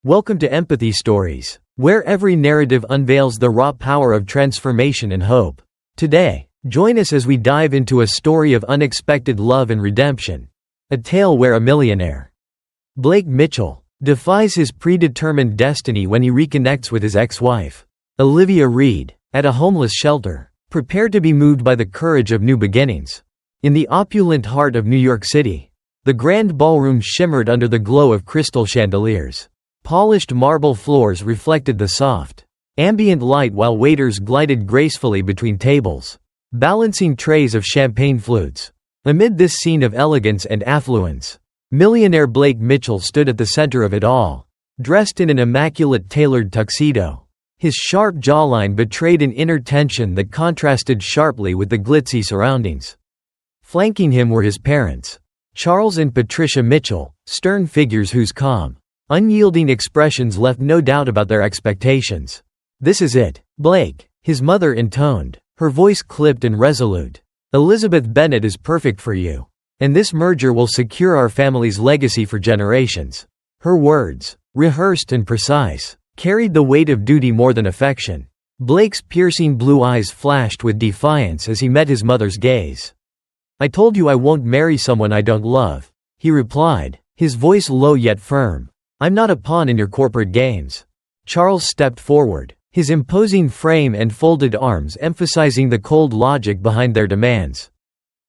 Welcome to Empathy Stories, where every narrative unveils the raw power of transformation and hope. Today, join us as we dive into a story of unexpected love and redemption. A tale where a millionaire, Blake Mitchell, defies his predetermined destiny when he reconnects with his ex-wife, Olivia Reed, at a homeless shelter, prepared to be moved by the courage of new beginnings. In the opulent heart of New York City, the grand ballroom shimmered under the glow of crystal chandeliers. Polished marble floors reflected the soft, ambient light while waiters glided gracefully between tables, balancing trays of champagne flutes. Amid this scene of elegance and affluence, millionaire Blake Mitchell stood at the center of it all, dressed in an immaculate tailored tuxedo. His sharp jawline betrayed an inner tension that contrasted sharply with the glitzy surroundings. Flanking him were his parents, Charles and Patricia Mitchell, stern figures whose calm, unyielding expressions left no doubt about their expectations. "This is it, Blake," his mother intoned, her voice clipped and resolute. "Elizabeth Bennet is perfect for you. And this merger will secure our family's legacy for generations." Her words, rehearsed and precise, carried the weight of duty more than affection. Blake's piercing blue eyes flashed with defiance as he met his mother's gaze. "I told you I won't marry someone I don't love," he replied, his voice low yet firm. "I'm not a pawn in your corporate games." Charles stepped forward, his imposing frame and folded arms emphasizing the cold logic behind their demands.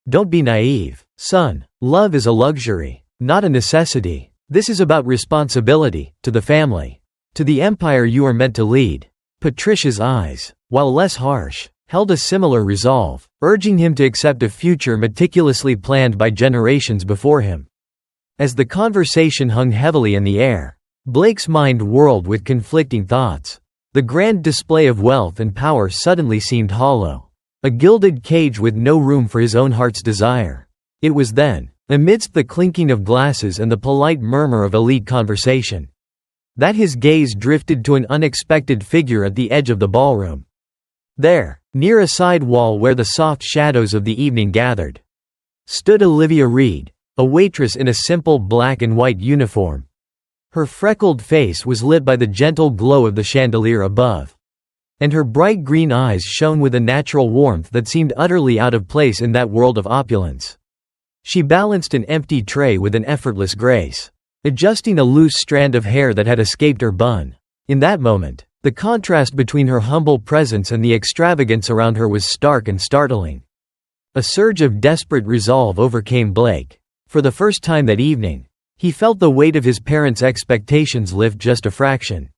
"Don't be naive, son. Love is a luxury, not a necessity. This is about responsibility, to the family, to the empire you are meant to lead." Patricia's eyes, while less harsh, held a similar resolve, urging him to accept a future meticulously planned by generations before him. As the conversation hung heavily in the air, Blake's mind whirled with conflicting thoughts. The grand display of wealth and power suddenly seemed hollow, a gilded cage with no room for his own heart's desire. It was then, amidst the clinking of glasses and the polite murmur of elite conversation, that his gaze drifted to an unexpected figure at the edge of the ballroom. There, near a side wall where the soft shadows of the evening gathered, stood Olivia Reed, a waitress in a simple black and white uniform. Her freckled face was lit by the gentle glow of the chandelier above, and her bright green eyes shone with a natural warmth that seemed utterly out of place in that world of opulence. She balanced an empty tray with an effortless grace, adjusting a loose strand of hair that had escaped her bun. In that moment, the contrast between her humble presence and the extravagance around her was stark and startling. A surge of desperate resolve overcame Blake. For the first time that evening, he felt the weight of his parents' expectations lift just a fraction,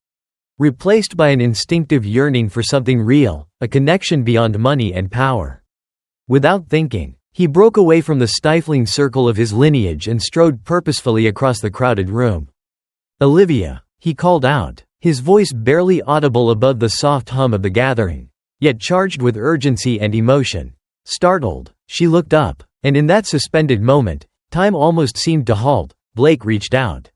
replaced by an instinctive yearning for something real, a connection beyond money and power. Without thinking, he broke away from the stifling circle of his lineage and strode purposefully across the crowded room. "Olivia," he called out, his voice barely audible above the soft hum of the gathering, yet charged with urgency and emotion. Startled, she looked up, and in that suspended moment, time almost seemed to halt. Blake reached out,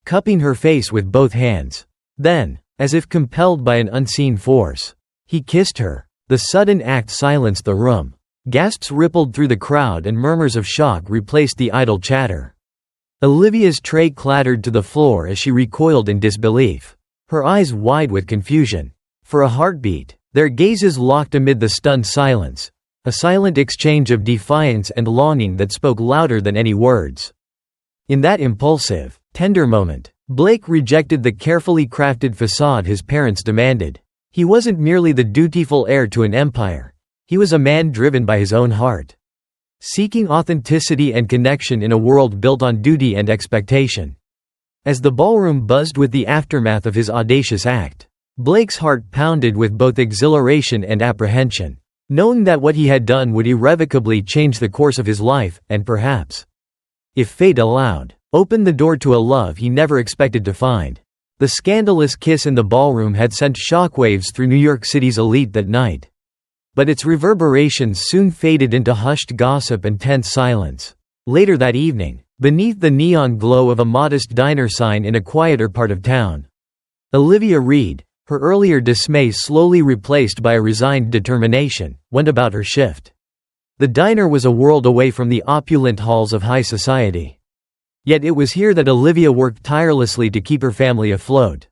cupping her face with both hands. Then, as if compelled by an unseen force, he kissed her. The sudden act silenced the room. Gasps rippled through the crowd and murmurs of shock replaced the idle chatter. Olivia's tray clattered to the floor as she recoiled in disbelief, her eyes wide with confusion. For a heartbeat, their gazes locked amid the stunned silence, a silent exchange of defiance and longing that spoke louder than any words. In that impulsive, tender moment, Blake rejected the carefully crafted facade his parents demanded. He wasn't merely the dutiful heir to an empire. He was a man driven by his own heart, seeking authenticity and connection in a world built on duty and expectation. As the ballroom buzzed with the aftermath of his audacious act, Blake's heart pounded with both exhilaration and apprehension, knowing that what he had done would irrevocably change the course of his life, and perhaps, if fate allowed, open the door to a love he never expected to find. The scandalous kiss in the ballroom had sent shockwaves through New York City's elite that night. But its reverberations soon faded into hushed gossip and tense silence. Later that evening, beneath the neon glow of a modest diner sign in a quieter part of town, Olivia Reed, her earlier dismay slowly replaced by a resigned determination, went about her shift. The diner was a world away from the opulent halls of high society. Yet it was here that Olivia worked tirelessly to keep her family afloat.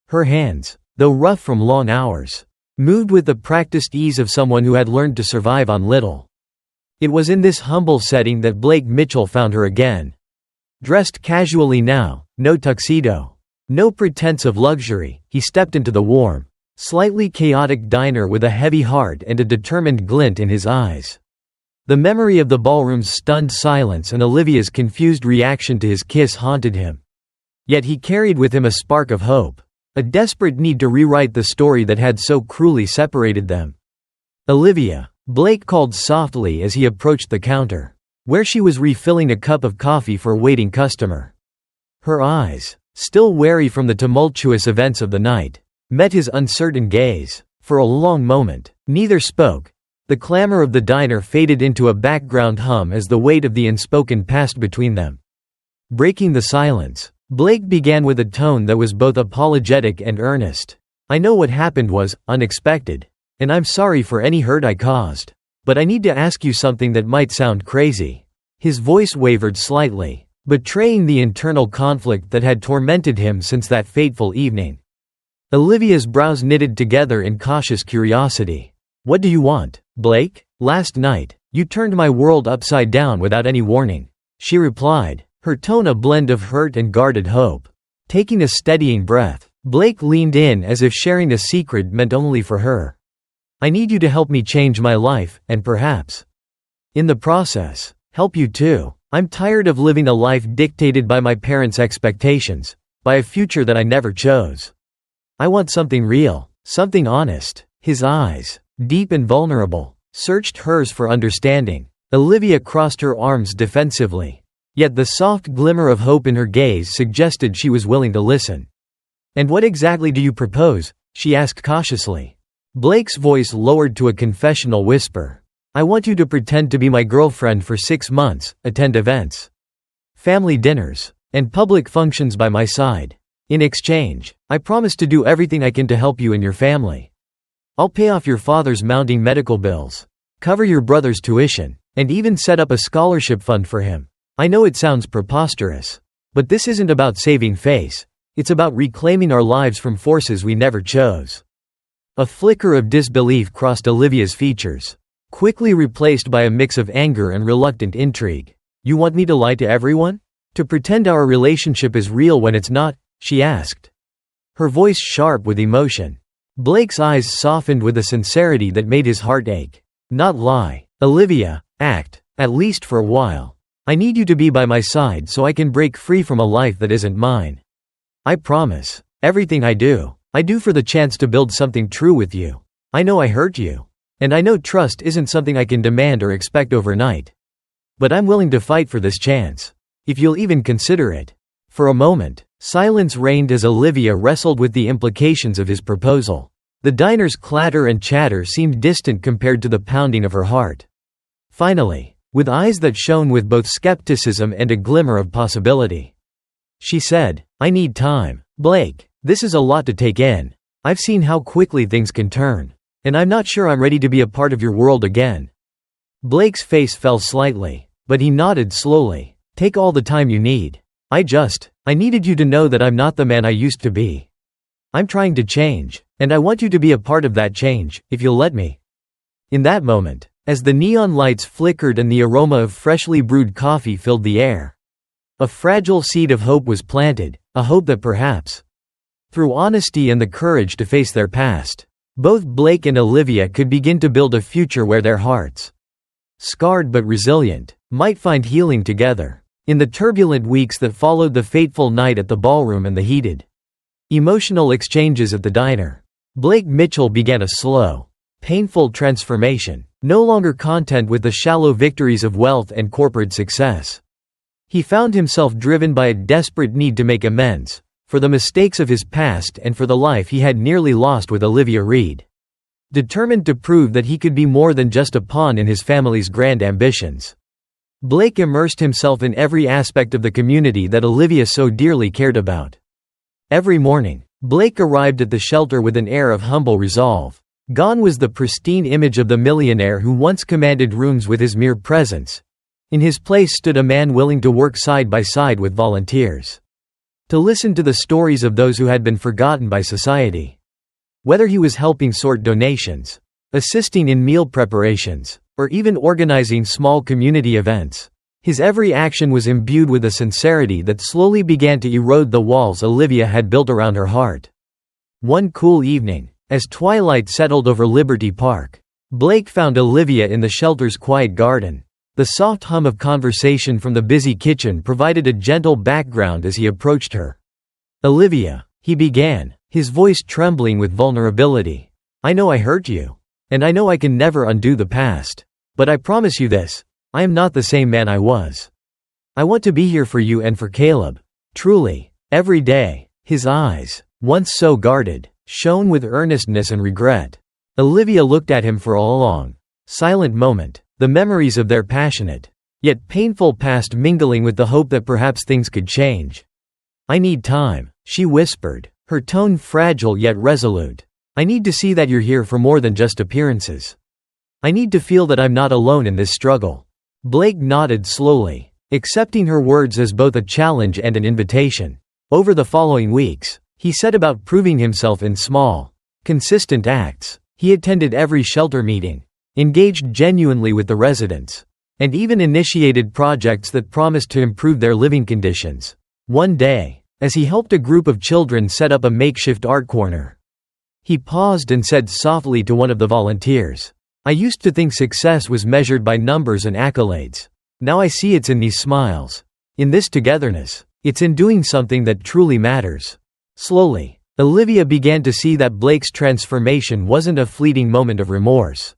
Her hands, though rough from long hours, moved with the practiced ease of someone who had learned to survive on little. It was in this humble setting that Blake Mitchell found her again. Dressed casually now, no tuxedo, no pretense of luxury, he stepped into the warm, slightly chaotic diner with a heavy heart and a determined glint in his eyes. The memory of the ballroom's stunned silence and Olivia's confused reaction to his kiss haunted him. Yet he carried with him a spark of hope, a desperate need to rewrite the story that had so cruelly separated them. "Olivia," Blake called softly as he approached the counter, where she was refilling a cup of coffee for a waiting customer. Her eyes, still wary from the tumultuous events of the night, met his uncertain gaze. For a long moment, neither spoke. The clamor of the diner faded into a background hum as the weight of the unspoken passed between them. Breaking the silence, Blake began with a tone that was both apologetic and earnest. "I know what happened was unexpected, and I'm sorry for any hurt I caused. But I need to ask you something that might sound crazy." His voice wavered slightly, betraying the internal conflict that had tormented him since that fateful evening. Olivia's brows knitted together in cautious curiosity. "What do you want, Blake?" "Last night, you turned my world upside down without any warning," she replied, her tone a blend of hurt and guarded hope. Taking a steadying breath, Blake leaned in as if sharing a secret meant only for her. "I need you to help me change my life, and perhaps, in the process, help you too. I'm tired of living a life dictated by my parents' expectations, by a future that I never chose. I want something real, something honest." His eyes, deep and vulnerable, searched hers for understanding. Olivia crossed her arms defensively. Yet the soft glimmer of hope in her gaze suggested she was willing to listen. "And what exactly do you propose?" she asked cautiously. Blake's voice lowered to a confessional whisper. "I want you to pretend to be my girlfriend for 6 months, attend events, family dinners, and public functions by my side. In exchange, I promise to do everything I can to help you and your family. I'll pay off your father's mounting medical bills, cover your brother's tuition, and even set up a scholarship fund for him. I know it sounds preposterous, but this isn't about saving face, it's about reclaiming our lives from forces we never chose." A flicker of disbelief crossed Olivia's features, quickly replaced by a mix of anger and reluctant intrigue. "You want me to lie to everyone? To pretend our relationship is real when it's not?" she asked, her voice sharp with emotion. Blake's eyes softened with a sincerity that made his heart ache. "Not lie, Olivia, act, at least for a while. I need you to be by my side so I can break free from a life that isn't mine. I promise, everything I do for the chance to build something true with you. I know I hurt you, and I know trust isn't something I can demand or expect overnight. But I'm willing to fight for this chance, if you'll even consider it." For a moment, silence reigned as Olivia wrestled with the implications of his proposal. The diner's clatter and chatter seemed distant compared to the pounding of her heart. Finally, with eyes that shone with both skepticism and a glimmer of possibility, she said, "I need time, Blake. This is a lot to take in. I've seen how quickly things can turn, and I'm not sure I'm ready to be a part of your world again." Blake's face fell slightly, but he nodded slowly. "Take all the time you need. I needed you to know that I'm not the man I used to be. I'm trying to change, and I want you to be a part of that change, if you'll let me." In that moment, as the neon lights flickered and the aroma of freshly brewed coffee filled the air, a fragile seed of hope was planted, a hope that perhaps, through honesty and the courage to face their past, both Blake and Olivia could begin to build a future where their hearts, scarred but resilient, might find healing together. In the turbulent weeks that followed the fateful night at the ballroom and the heated, emotional exchanges at the diner, Blake Mitchell began a slow, painful transformation, no longer content with the shallow victories of wealth and corporate success. He found himself driven by a desperate need to make amends, for the mistakes of his past and for the life he had nearly lost with Olivia Reed. Determined to prove that he could be more than just a pawn in his family's grand ambitions, Blake immersed himself in every aspect of the community that Olivia so dearly cared about. Every morning, Blake arrived at the shelter with an air of humble resolve. Gone was the pristine image of the millionaire who once commanded rooms with his mere presence. In his place stood a man willing to work side by side with volunteers, to listen to the stories of those who had been forgotten by society. Whether he was helping sort donations, assisting in meal preparations, or even organizing small community events, his every action was imbued with a sincerity that slowly began to erode the walls Olivia had built around her heart. One cool evening, as twilight settled over Liberty Park, Blake found Olivia in the shelter's quiet garden. The soft hum of conversation from the busy kitchen provided a gentle background as he approached her. "Olivia," he began, his voice trembling with vulnerability. "I know I hurt you. And I know I can never undo the past. But I promise you this, I am not the same man I was. I want to be here for you and for Caleb. Truly, every day." His eyes, once so guarded, shone with earnestness and regret. Olivia looked at him for a long, silent moment, the memories of their passionate, yet painful past mingling with the hope that perhaps things could change. "I need time," she whispered, her tone fragile yet resolute. "I need to see that you're here for more than just appearances. I need to feel that I'm not alone in this struggle." Blake nodded slowly, accepting her words as both a challenge and an invitation. Over the following weeks, he set about proving himself in small, consistent acts. He attended every shelter meeting, engaged genuinely with the residents, and even initiated projects that promised to improve their living conditions. One day, as he helped a group of children set up a makeshift art corner, he paused and said softly to one of the volunteers, "I used to think success was measured by numbers and accolades. Now I see it's in these smiles. In this togetherness. It's in doing something that truly matters." Slowly, Olivia began to see that Blake's transformation wasn't a fleeting moment of remorse,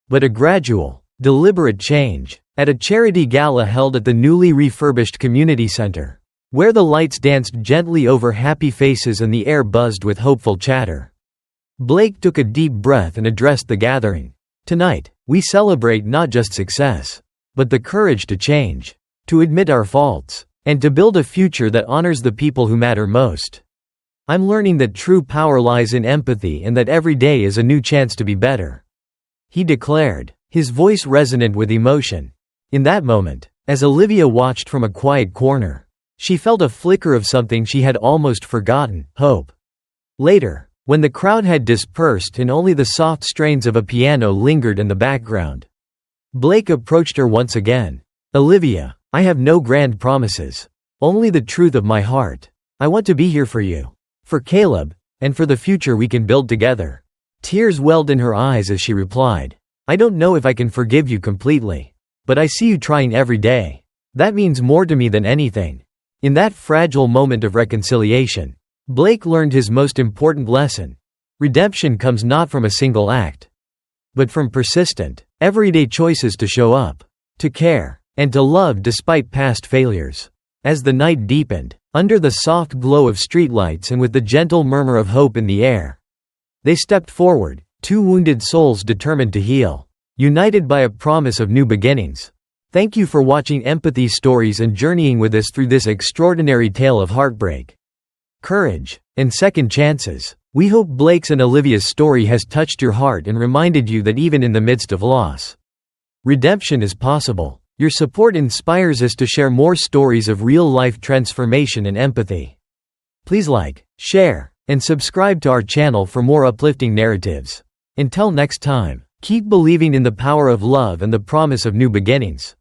but a gradual, deliberate change. At a charity gala held at the newly refurbished community center, where the lights danced gently over happy faces and the air buzzed with hopeful chatter, Blake took a deep breath and addressed the gathering. "Tonight, we celebrate not just success, but the courage to change, to admit our faults, and to build a future that honors the people who matter most. I'm learning that true power lies in empathy and that every day is a new chance to be better," he declared, his voice resonant with emotion. In that moment, as Olivia watched from a quiet corner, she felt a flicker of something she had almost forgotten: hope. Later, when the crowd had dispersed and only the soft strains of a piano lingered in the background, Blake approached her once again. "Olivia, I have no grand promises. Only the truth of my heart. I want to be here for you, for Caleb, and for the future we can build together." Tears welled in her eyes as she replied, "I don't know if I can forgive you completely, but I see you trying every day. That means more to me than anything." In that fragile moment of reconciliation, Blake learned his most important lesson. Redemption comes not from a single act, but from persistent, everyday choices to show up, to care, and to love despite past failures. As the night deepened, under the soft glow of streetlights and with the gentle murmur of hope in the air, they stepped forward, two wounded souls determined to heal, united by a promise of new beginnings. Thank you for watching Empathy Stories and journeying with us through this extraordinary tale of heartbreak, courage, and second chances. We hope Blake's and Olivia's story has touched your heart and reminded you that even in the midst of loss, redemption is possible. Your support inspires us to share more stories of real-life transformation and empathy. Please like, share, and subscribe to our channel for more uplifting narratives. Until next time, keep believing in the power of love and the promise of new beginnings.